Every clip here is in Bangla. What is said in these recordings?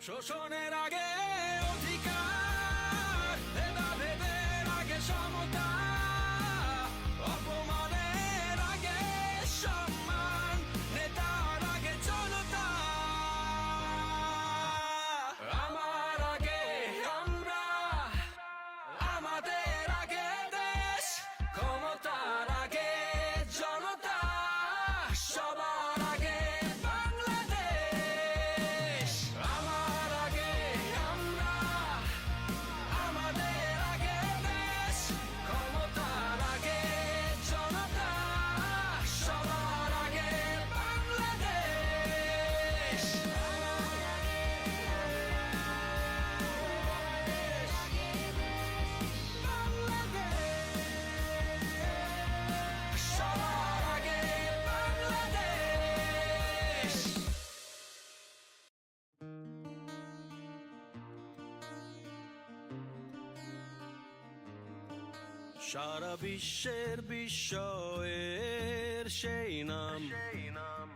শোষণের আগে অধিকার, ভেদাভেদের আগে সমতা, অপমানের আগে সম্মান, নেতার আগে জনতা। আমার আগে আমরা, আমাদের আগে দেশ, ক্ষমতার আগে জনতা, সবার আগে বাংলাদেশ। আমার আগে আমরা, আমাদের আগে দেশ, ক্ষমতার আগে জনতা, সবার আগে বাংলাদেশ। সবার আগে বাংলাদেশ। সারা বিশ্বের বিস্ময়ের সেই নাম,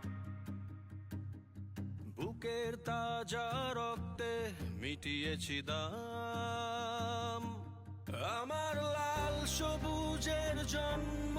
বুকের তাজা রক্তে মিটিয়েছি দাম। আমার লাল সবুজের জন্ম